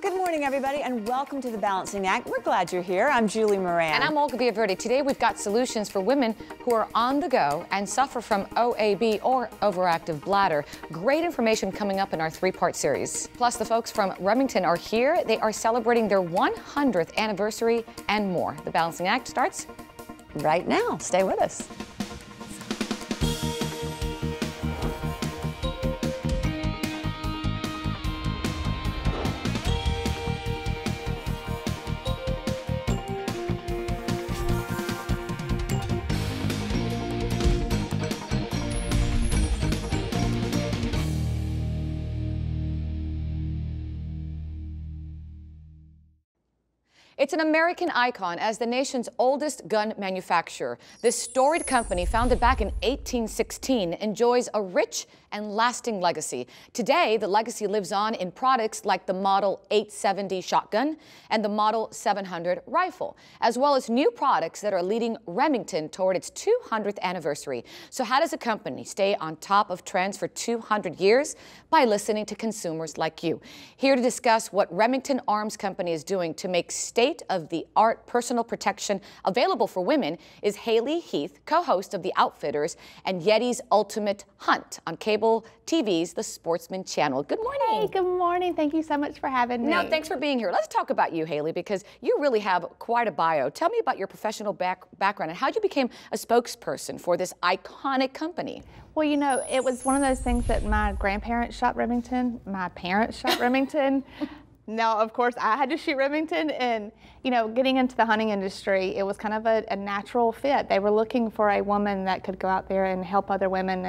Good morning, everybody, and welcome to The Balancing Act. We're glad you're here. I'm Julie Moran. And I'm Olga Villaverde. Today we've got solutions for women who are on the go and suffer from OAB or overactive bladder. Great information coming up in our three-part series. Plus, the folks from Remington are here. They are celebrating their 100th anniversary and more. The Balancing Act starts right now. Stay with us. It's an American icon as the nation's oldest gun manufacturer. This storied company, founded back in 1816, enjoys a rich and lasting legacy. Today, the legacy lives on in products like the Model 870 shotgun and the Model 700 rifle, as well as new products that are leading Remington toward its 200th anniversary. So how does a company stay on top of trends for 200 years? By listening to consumers like you. Here to discuss what Remington Arms Company is doing to make state-of-the-art personal protection available for women is Haley Heath, co-host of The Outfitters and Yeti's Ultimate Hunt on cable TV's The Sportsman Channel. Good morning. Hey, good morning. Thank you so much for having me. No, thanks for being here. Let's talk about you, Haley, because you really have quite a bio. Tell me about your professional background and how you became a spokesperson for this iconic company. Well, you know, it was one of those things that my grandparents shot Remington, my parents shot Remington. Now, of course, I had to shoot Remington, and, you know, getting into the hunting industry, it was kind of a natural fit. They were looking for a woman that could go out there and help other women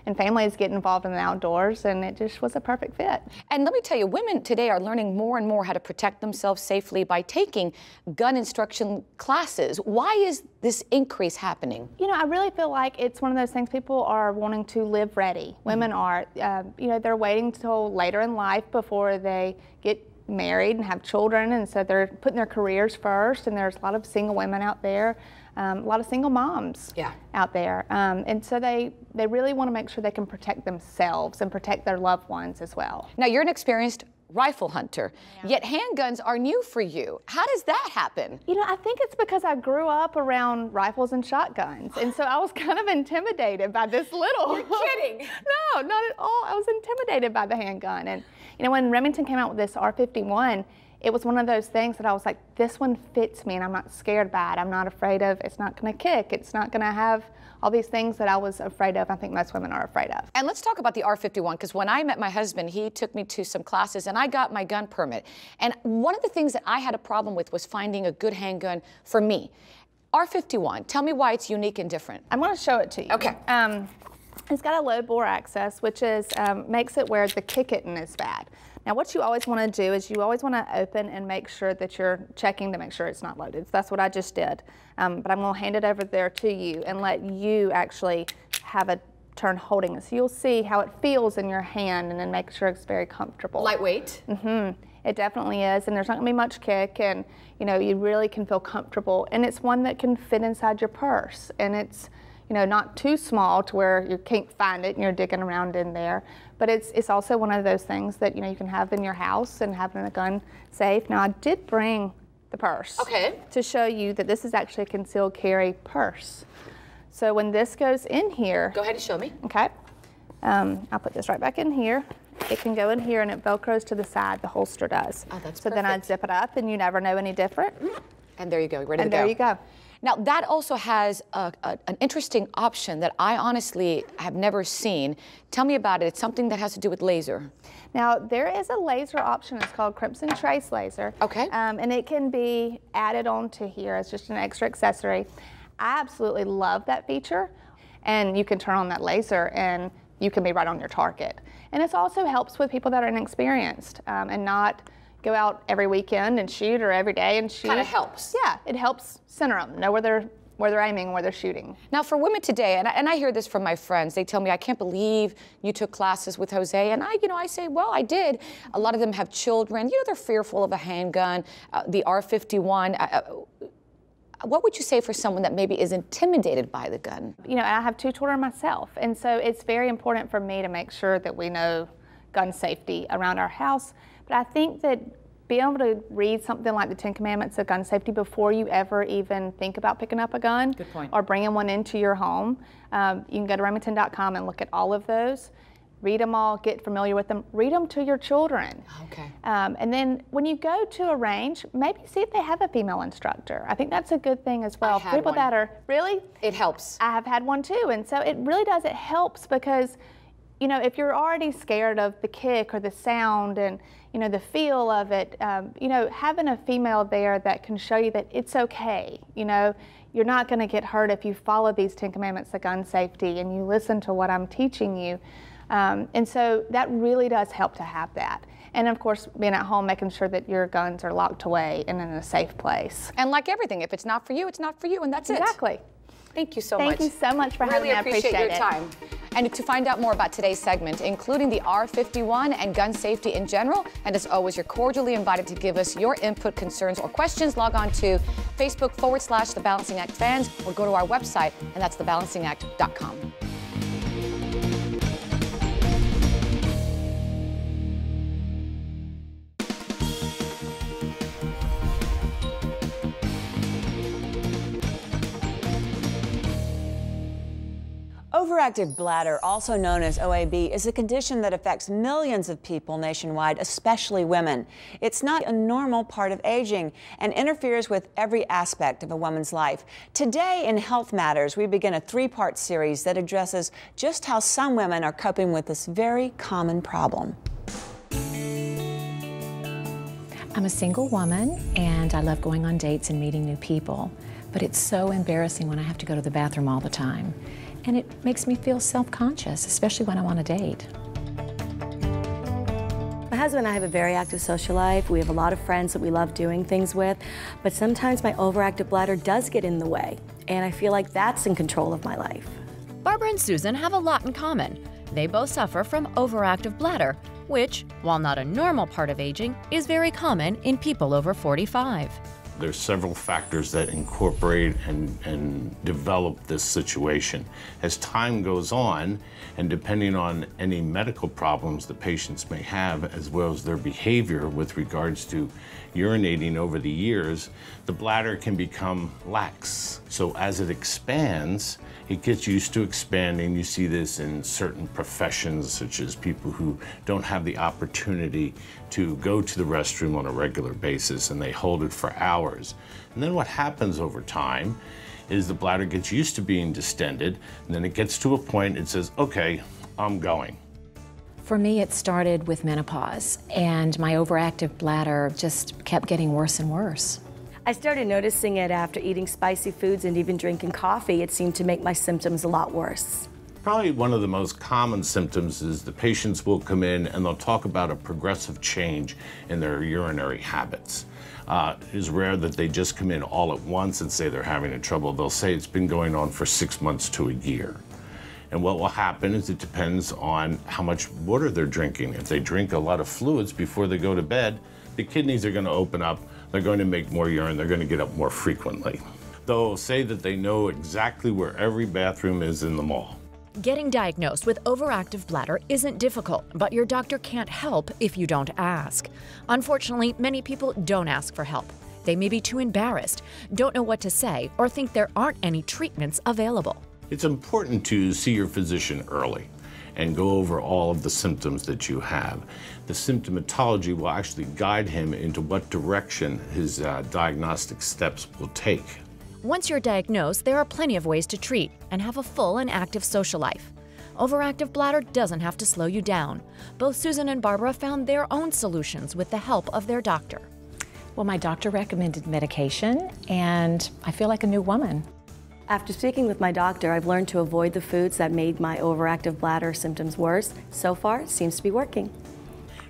and families get involved in the outdoors, and it just was a perfect fit. And let me tell you, women today are learning more and more how to protect themselves safely by taking gun instruction classes. Why is this increase happening? You know, I really feel like it's one of those things people are wanting to live ready. Women are, you know, they're waiting till later in life before they get married and have children, and so they're putting their careers first, and there's a lot of single women out there, a lot of single moms out there, and so they really want to make sure they can protect themselves and protect their loved ones as well. Now, you're an experienced rifle hunter, yet handguns are new for you. How does that happen? You know, I think it's because I grew up around rifles and shotguns, and so I was kind of intimidated by this little. You're kidding. No, not at all. I was intimidated by the handgun, and you know, when Remington came out with this R51, it was one of those things that I was like, this one fits me and I'm not scared by it. I'm not afraid of, it's not gonna kick, it's not gonna have all these things that I was afraid of, I think most women are afraid of. And let's talk about the R51, because when I met my husband, he took me to some classes and I got my gun permit. And one of the things that I had a problem with was finding a good handgun for me. R51, tell me why it's unique and different. I'm gonna show it to you. Okay. It's got a low bore access, which is makes it where the kick isn't as bad. Now, what you always want to do is you always want to open and make sure that you're checking to make sure it's not loaded. So that's what I just did. But I'm going to hand it over there to you and let you actually have a turn holding it. So you'll see how it feels in your hand, and then make sure it's very comfortable. Lightweight? Mm-hmm. It definitely is, and there's not going to be much kick, and you know, you really can feel comfortable. And it's one that can fit inside your purse, and it's, you know, not too small to where you can't find it and you're digging around in there. But it's also one of those things that, you know, you can have in your house and have in a gun safe. Now, I did bring the purse to show you that this is actually a concealed carry purse. So when this goes in here. Go ahead and show me. Okay. I'll put this right back in here. It can go in here and it Velcros to the side, the holster does. Oh, that's so perfect. Then I'd zip it up and you never know any different. And there you go, ready to go. And there you go. Now, that also has an interesting option that I honestly have never seen. Tell me about it. It's something that has to do with laser. Now, there is a laser option. It's called Crimson Trace Laser. Okay. And it can be added onto here as just an extra accessory. I absolutely love that feature. And you can turn on that laser and you can be right on your target. And it also helps with people that are inexperienced and not go out every weekend and shoot, or every day and shoot. Kind of helps. Yeah, it helps center them, know where they're aiming, where they're shooting. Now, for women today, and I hear this from my friends, they tell me, I can't believe you took classes with Jose, and I say, well, I did. A lot of them have children. You know, they're fearful of a handgun, the R51. What would you say for someone that maybe is intimidated by the gun? You know, I have 2 children myself, and so it's very important for me to make sure that we know gun safety around our house. But I think that be able to read something like the 10 Commandments of gun safety before you ever even think about picking up a gun. Good point. Or bringing one into your home. You can go to Remington.com and look at all of those. Read them all, get familiar with them. Read them to your children. Okay. And then when you go to a range, maybe see if they have a female instructor. I think that's a good thing as well. I had People one. that are, really? It helps. I have had one too, and so it really does, it helps because, you know, if you're already scared of the kick or the sound and, you know, the feel of it, you know, having a female there that can show you that it's okay, you know, you're not going to get hurt if you follow these 10 Commandments of gun safety and you listen to what I'm teaching you. And so that really does help to have that. And of course, being at home, making sure that your guns are locked away and in a safe place. And like everything, if it's not for you, it's not for you, and that's it. Exactly. Thank you so much. Thank you so much for having me. I appreciate your it. time. And to find out more about today's segment, including the R51 and gun safety in general, and as always, you're cordially invited to give us your input, concerns, or questions. Log on to Facebook.com/The Balancing Act Fans, or go to our website, and that's thebalancingact.com. Overactive bladder, also known as OAB, is a condition that affects millions of people nationwide, especially women. It's not a normal part of aging and interferes with every aspect of a woman's life. Today in Health Matters, we begin a three-part series that addresses just how some women are coping with this very common problem. I'm a single woman and I love going on dates and meeting new people, but it's so embarrassing when I have to go to the bathroom all the time. And it makes me feel self-conscious, especially when I'm on a date. My husband and I have a very active social life. We have a lot of friends that we love doing things with, but sometimes my overactive bladder does get in the way, and I feel like that's in control of my life. Barbara and Susan have a lot in common. They both suffer from overactive bladder, which, while not a normal part of aging, is very common in people over 45. There's several factors that incorporate and develop this situation. As time goes on, and depending on any medical problems the patients may have, as well as their behavior with regards to urinating over the years, the bladder can become lax. So as it expands, it gets used to expanding. You see this in certain professions, such as people who don't have the opportunity to go to the restroom on a regular basis, and they hold it for hours. And then what happens over time is the bladder gets used to being distended, and then it gets to a point it says, okay, I'm going. For me, it started with menopause, and my overactive bladder just kept getting worse and worse. I started noticing it after eating spicy foods and even drinking coffee. It seemed to make my symptoms a lot worse. Probably one of the most common symptoms is the patients will come in and they'll talk about a progressive change in their urinary habits. It is rare that they just come in all at once and say they're having trouble. They'll say it's been going on for 6 months to a year. And what will happen is it depends on how much water they're drinking. If they drink a lot of fluids before they go to bed, the kidneys are going to open up, they're going to make more urine, they're going to get up more frequently. They'll say that they know exactly where every bathroom is in the mall. Getting diagnosed with overactive bladder isn't difficult, but your doctor can't help if you don't ask. Unfortunately, many people don't ask for help. They may be too embarrassed, don't know what to say, or think there aren't any treatments available. It's important to see your physician early and go over all of the symptoms that you have. The symptomatology will actually guide him into what direction his diagnostic steps will take. Once you're diagnosed, there are plenty of ways to treat and have a full and active social life. Overactive bladder doesn't have to slow you down. Both Susan and Barbara found their own solutions with the help of their doctor. Well, my doctor recommended medication, and I feel like a new woman. After speaking with my doctor, I've learned to avoid the foods that made my overactive bladder symptoms worse. So far, it seems to be working.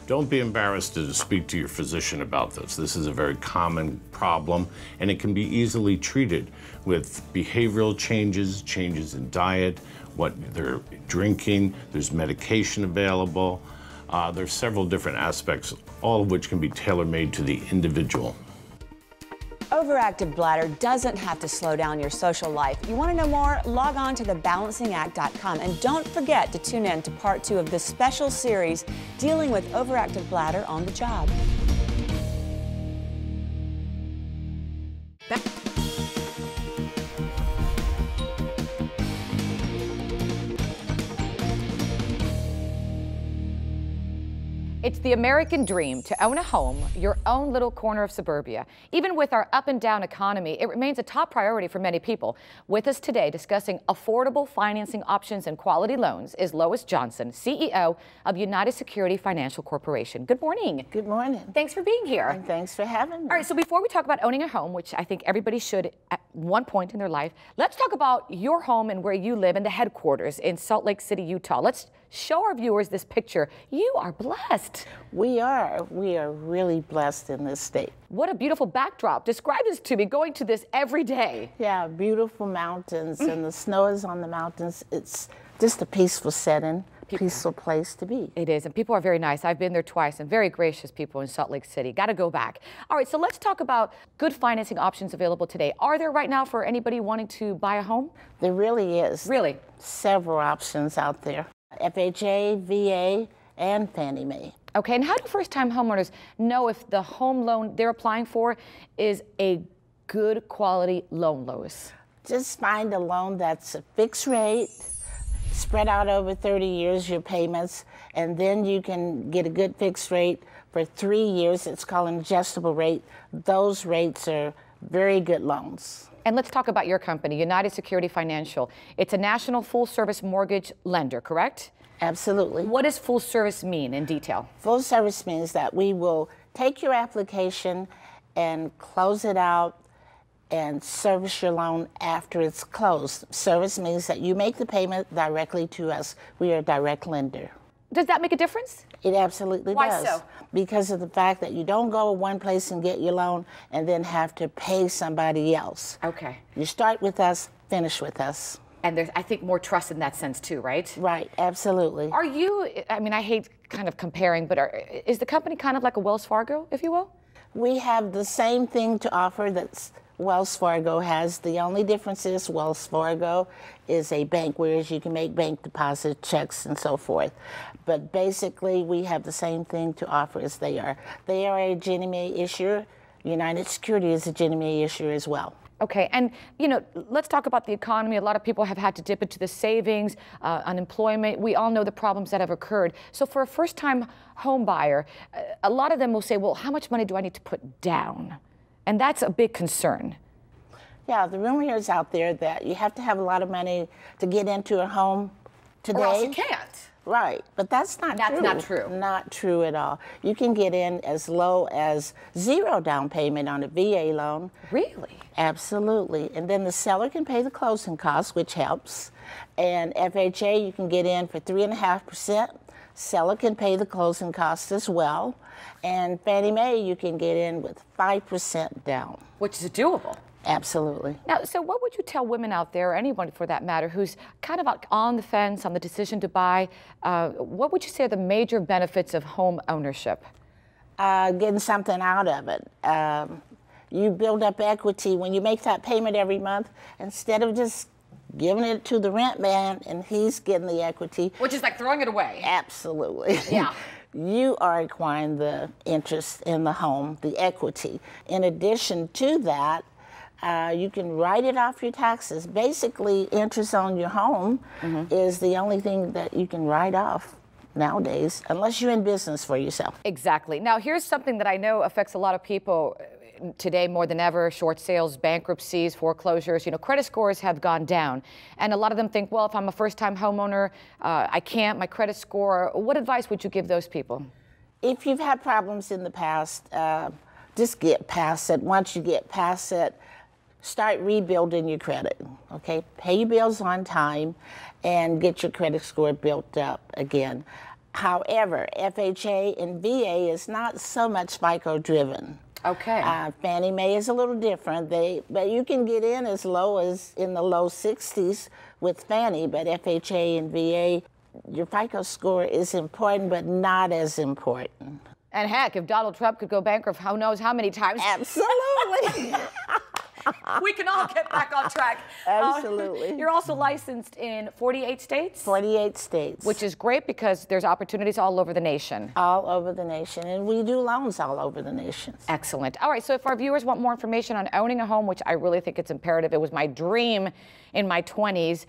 Don't be embarrassed to speak to your physician about this. This is a very common problem, and it can be easily treated with behavioral changes, changes in diet, what they're drinking. There's medication available. There's several different aspects, all of which can be tailor-made to the individual. Overactive bladder doesn't have to slow down your social life. You want to know more? Log on to thebalancingact.com, and don't forget to tune in to part 2 of this special series dealing with overactive bladder on the job. back. It's the American dream to own a home, your own little corner of suburbia. Even with our up and down economy, it remains a top priority for many people. With us today discussing affordable financing options and quality loans is Lois Johnson, CEO of United Security Financial Corporation. Good morning. Good morning. Thanks for being here. And thanks for having me. All right, so before we talk about owning a home, which I think everybody should at one point in their life, let's talk about your home and where you live in the headquarters in Salt Lake City, Utah. Let's show our viewers this picture. You are blessed. We are really blessed in this state. What a beautiful backdrop. Describe this to me, going to this every day. Yeah, beautiful mountains and the snow is on the mountains. It's just a peaceful setting, peaceful place to be. It is, and people are very nice. I've been there twice, and very gracious people in Salt Lake City. Got to go back. All right, so let's talk about good financing options available today. Are there right now for anybody wanting to buy a home? There really is. Really? Several options out there. FHA, VA, and Fannie Mae. Okay, and how do first-time homeowners know if the home loan they're applying for is a good quality loan, Lois? Just find a loan that's a fixed rate, spread out over 30 years, your payments, and then you can get a good fixed rate for 3 years. It's called an adjustable rate. Those rates are very good loans. And let's talk about your company, United Security Financial. It's a national full-service mortgage lender, correct? Absolutely. What does full service mean in detail? Full service means that we will take your application and close it out and service your loan after it's closed. Service means that you make the payment directly to us. We are a direct lender. Does that make a difference? It absolutely Why does. Why so? Because of the fact that you don't go one place and get your loan and then have to pay somebody else. Okay. You start with us, finish with us. And there's, I think, more trust in that sense too, right? Right, absolutely. Are you, I mean, I hate kind of comparing, but is the company kind of like a Wells Fargo, if you will? We have the same thing to offer that Wells Fargo has. The only difference is Wells Fargo is a bank, whereas you can make bank deposit checks and so forth. But basically, we have the same thing to offer as they are. They are a Ginnie Mae issuer. United Security is a Ginnie Mae issuer as well. Okay, and you know, let's talk about the economy. A lot of people have had to dip into the savings, unemployment. We all know the problems that have occurred. So for a first-time home buyer, a lot of them will say, well, how much money do I need to put down? And that's a big concern. Yeah, the rumor is out there that you have to have a lot of money to get into a home today. Or else you can't. Right, but that's not true. That's not true. Not true at all. You can get in as low as 0 down payment on a VA loan. Really? Absolutely. And then the seller can pay the closing costs, which helps. And FHA, you can get in for 3.5%. Seller can pay the closing costs as well. And Fannie Mae, you can get in with 5% down. Which is doable. Absolutely. Now, so what would you tell women out there, or anyone for that matter, who's kind of on the fence on the decision to buy? What would you say are the major benefits of home ownership? Getting something out of it. You build up equity when you make that payment every month, instead of just giving it to the rent man and he's getting the equity. Which is like throwing it away. Absolutely. Yeah. You are acquiring the interest in the home, the equity. In addition to that, you can write it off your taxes. Basically, interest on your home is the only thing that you can write off nowadays, unless you're in business for yourself. Exactly. Now, here's something that I know affects a lot of people today more than ever: short sales, bankruptcies, foreclosures. You know, credit scores have gone down. And a lot of them think, well, if I'm a first-time homeowner, I can't, my credit score. What advice would you give those people? If you've had problems in the past, just get past it. Once you get past it, start rebuilding your credit, okay? Pay your bills on time and get your credit score built up again. However, FHA and VA is not so much FICO driven. Okay. Fannie Mae is a little different. But you can get in as low as in the low 60s with Fannie, but FHA and VA, your FICO score is important, but not as important. And heck, if Donald Trump could go bankrupt, who knows how many times? Absolutely. We can all get back on track. Absolutely. You're also licensed in 48 states? 48 states. Which is great because there's opportunities all over the nation. All over the nation, and we do loans all over the nation. Excellent. All right, so if our viewers want more information on owning a home, which I really think it's imperative, it was my dream in my 20s,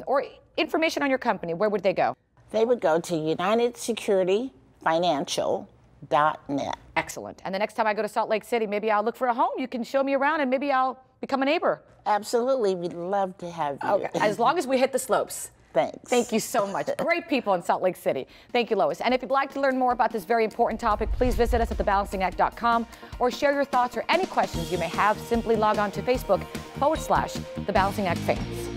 or information on your company, where would they go? They would go to UnitedSecurityFinancial.net. Excellent. And the next time I go to Salt Lake City, maybe I'll look for a home. You can show me around and maybe I'll become a neighbor. Absolutely. We'd love to have you. Okay. As long as we hit the slopes. Thanks. Thank you so much. Great people in Salt Lake City. Thank you, Lois. And if you'd like to learn more about this very important topic, please visit us at thebalancingact.com or share your thoughts or any questions you may have. Simply log on to Facebook.com/The Balancing Act Fans.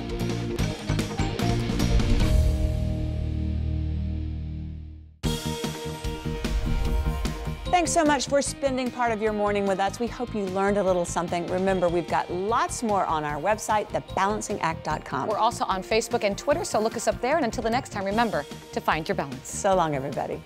Thanks so much for spending part of your morning with us. We hope you learned a little something. Remember, we've got lots more on our website, thebalancingact.com. We're also on Facebook and Twitter, so look us up there. And until the next time, remember to find your balance. So long, everybody.